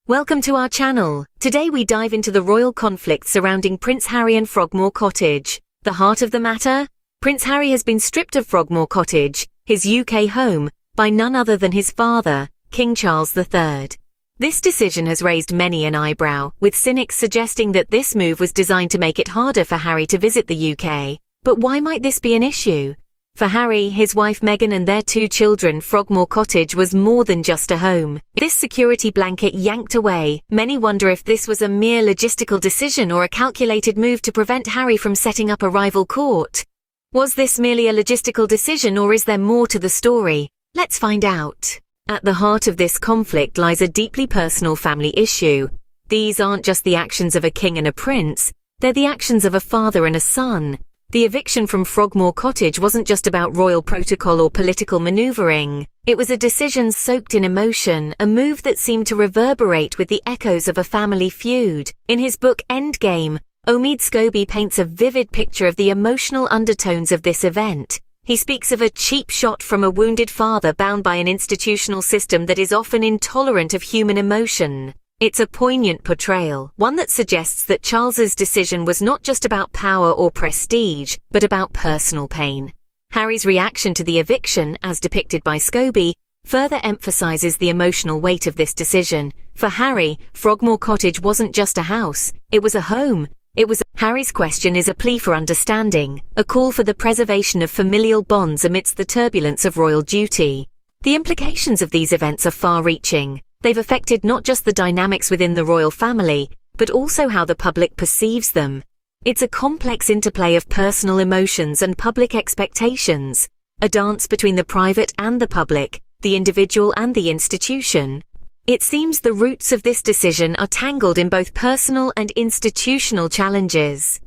Welcome to our channel. Today we dive into the royal conflict surrounding Prince Harry and Frogmore Cottage. The heart of the matter? Prince Harry has been stripped of Frogmore Cottage, his UK home, by none other than his father, King Charles III. This decision has raised many an eyebrow, with cynics suggesting that this move was designed to make it harder for Harry to visit the UK. But why might this be an issue? For Harry, his wife Meghan and their 2 children, Frogmore Cottage was more than just a home. This security blanket yanked away, many wonder if this was a mere logistical decision or a calculated move to prevent Harry from setting up a rival court. Was this merely a logistical decision, or is there more to the story? Let's find out. At the heart of this conflict lies a deeply personal family issue. These aren't just the actions of a king and a prince, they're the actions of a father and a son. The eviction from Frogmore Cottage wasn't just about royal protocol or political maneuvering. It was a decision soaked in emotion, a move that seemed to reverberate with the echoes of a family feud. In his book Endgame, Omid Scobie paints a vivid picture of the emotional undertones of this event. He speaks of a cheap shot from a wounded father bound by an institutional system that is often intolerant of human emotion. It's a poignant portrayal, one that suggests that Charles's decision was not just about power or prestige, but about personal pain. Harry's reaction to the eviction, as depicted by Scobie, further emphasizes the emotional weight of this decision. For Harry, Frogmore Cottage wasn't just a house, it was a home. Harry's question is a plea for understanding, a call for the preservation of familial bonds amidst the turbulence of royal duty. The implications of these events are far-reaching. They've affected not just the dynamics within the royal family, but also how the public perceives them. It's a complex interplay of personal emotions and public expectations, a dance between the private and the public, the individual and the institution. It seems the roots of this decision are tangled in both personal and institutional challenges.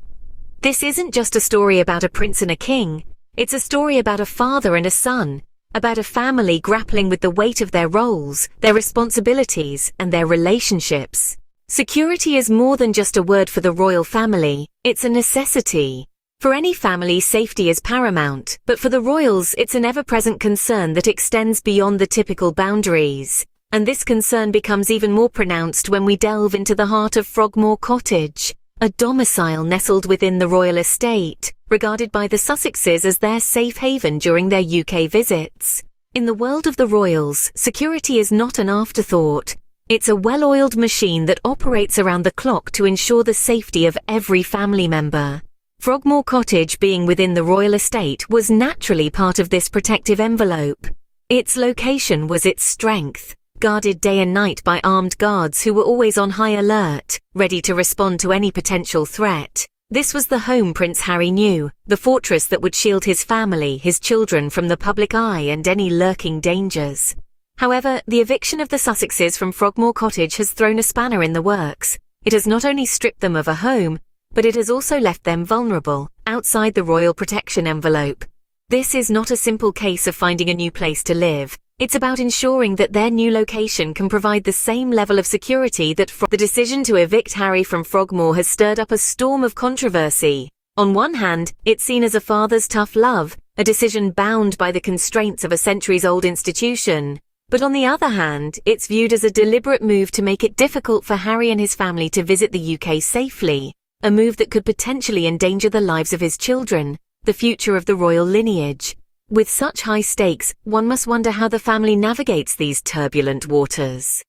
This isn't just a story about a prince and a king, it's a story about a father and a son, about a family grappling with the weight of their roles, their responsibilities, and their relationships. Security is more than just a word for the royal family, it's a necessity. For any family, safety is paramount, but for the royals, it's an ever-present concern that extends beyond the typical boundaries. And this concern becomes even more pronounced when we delve into the heart of Frogmore Cottage, a domicile nestled within the royal estate, regarded by the Sussexes as their safe haven during their UK visits. In the world of the royals, security is not an afterthought. It's a well-oiled machine that operates around the clock to ensure the safety of every family member. Frogmore Cottage, being within the royal estate, was naturally part of this protective envelope. Its location was its strength, guarded day and night by armed guards who were always on high alert, ready to respond to any potential threat. This was the home Prince Harry knew, the fortress that would shield his family, his children from the public eye and any lurking dangers. However, the eviction of the Sussexes from Frogmore Cottage has thrown a spanner in the works. It has not only stripped them of a home, but it has also left them vulnerable, outside the royal protection envelope. This is not a simple case of finding a new place to live. It's about ensuring that their new location can provide the same level of security that the decision to evict Harry from Frogmore has stirred up a storm of controversy. On one hand, it's seen as a father's tough love, a decision bound by the constraints of a centuries-old institution. But on the other hand, it's viewed as a deliberate move to make it difficult for Harry and his family to visit the UK safely, a move that could potentially endanger the lives of his children, the future of the royal lineage. With such high stakes, one must wonder how the family navigates these turbulent waters.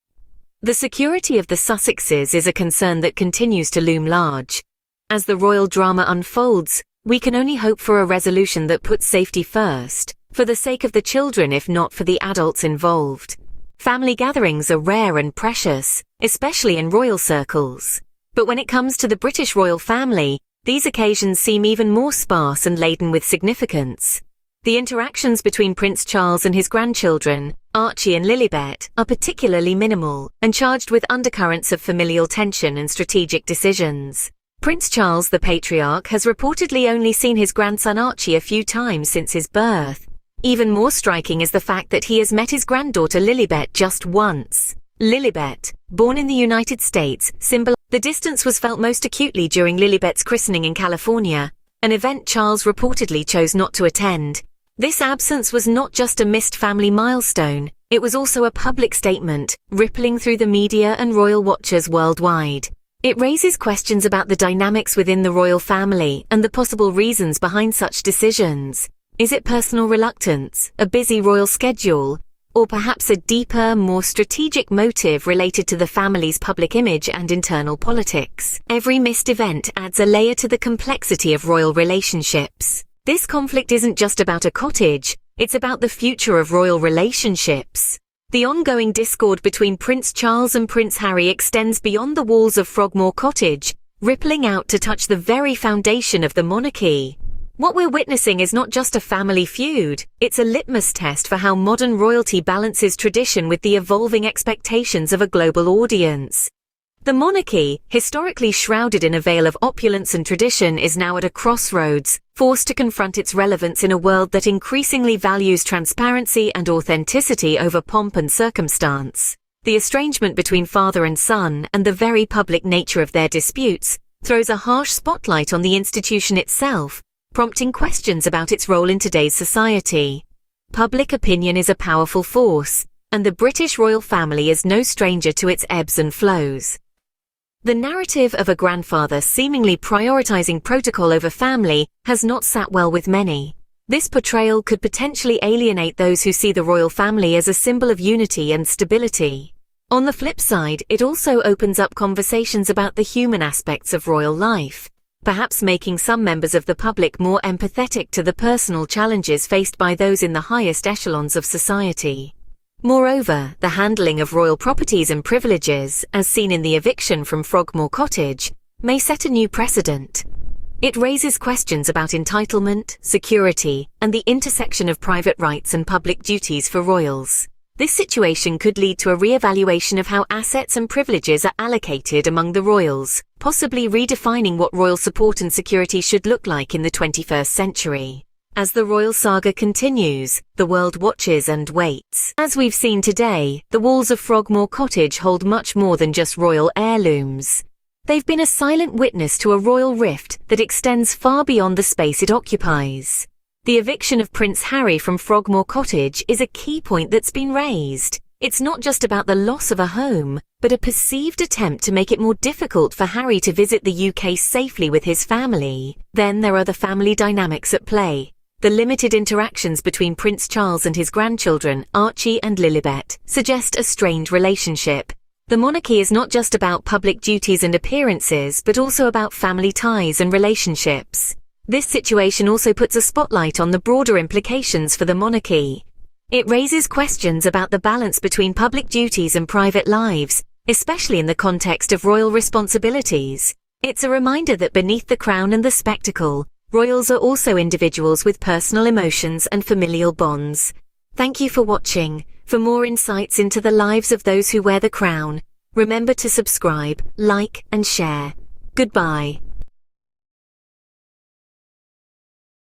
The security of the Sussexes is a concern that continues to loom large. As the royal drama unfolds, we can only hope for a resolution that puts safety first, for the sake of the children if not for the adults involved. Family gatherings are rare and precious, especially in royal circles. But when it comes to the British royal family, these occasions seem even more sparse and laden with significance. The interactions between Prince Charles and his grandchildren, Archie and Lilibet, are particularly minimal and charged with undercurrents of familial tension and strategic decisions. Prince Charles, the patriarch, has reportedly only seen his grandson Archie a few times since his birth. Even more striking is the fact that he has met his granddaughter Lilibet just once. Lilibet, born in the United States, the distance was felt most acutely during Lilibet's christening in California, an event Charles reportedly chose not to attend. This absence was not just a missed family milestone, It was also a public statement, rippling through the media and royal watchers worldwide. It raises questions about the dynamics within the royal family and the possible reasons behind such decisions. Is it personal reluctance, a busy royal schedule, or perhaps a deeper, more strategic motive related to the family's public image and internal politics? Every missed event adds a layer to the complexity of royal relationships. This conflict isn't just about a cottage, it's about the future of royal relationships. The ongoing discord between Prince Charles and Prince Harry extends beyond the walls of Frogmore Cottage, rippling out to touch the very foundation of the monarchy. What we're witnessing is not just a family feud, it's a litmus test for how modern royalty balances tradition with the evolving expectations of a global audience. The monarchy, historically shrouded in a veil of opulence and tradition, is now at a crossroads, forced to confront its relevance in a world that increasingly values transparency and authenticity over pomp and circumstance. The estrangement between father and son, and the very public nature of their disputes, throws a harsh spotlight on the institution itself, prompting questions about its role in today's society. Public opinion is a powerful force, and the British royal family is no stranger to its ebbs and flows. The narrative of a grandfather seemingly prioritizing protocol over family has not sat well with many. This portrayal could potentially alienate those who see the royal family as a symbol of unity and stability. On the flip side, it also opens up conversations about the human aspects of royal life, perhaps making some members of the public more empathetic to the personal challenges faced by those in the highest echelons of society. Moreover, the handling of royal properties and privileges, as seen in the eviction from Frogmore Cottage, may set a new precedent. It raises questions about entitlement, security, and the intersection of private rights and public duties for royals. This situation could lead to a re-evaluation of how assets and privileges are allocated among the royals, possibly redefining what royal support and security should look like in the 21st century. As the royal saga continues, the world watches and waits. As we've seen today, the walls of Frogmore Cottage hold much more than just royal heirlooms. They've been a silent witness to a royal rift that extends far beyond the space it occupies. The eviction of Prince Harry from Frogmore Cottage is a key point that's been raised. It's not just about the loss of a home, but a perceived attempt to make it more difficult for Harry to visit the UK safely with his family. Then there are the family dynamics at play. The limited interactions between Prince Charles and his grandchildren, Archie and Lilibet, suggest a strained relationship. The monarchy is not just about public duties and appearances, but also about family ties and relationships. This situation also puts a spotlight on the broader implications for the monarchy. It raises questions about the balance between public duties and private lives, especially in the context of royal responsibilities. It's a reminder that beneath the crown and the spectacle, royals are also individuals with personal emotions and familial bonds. Thank you for watching. For more insights into the lives of those who wear the crown, remember to subscribe, like, and share. Goodbye.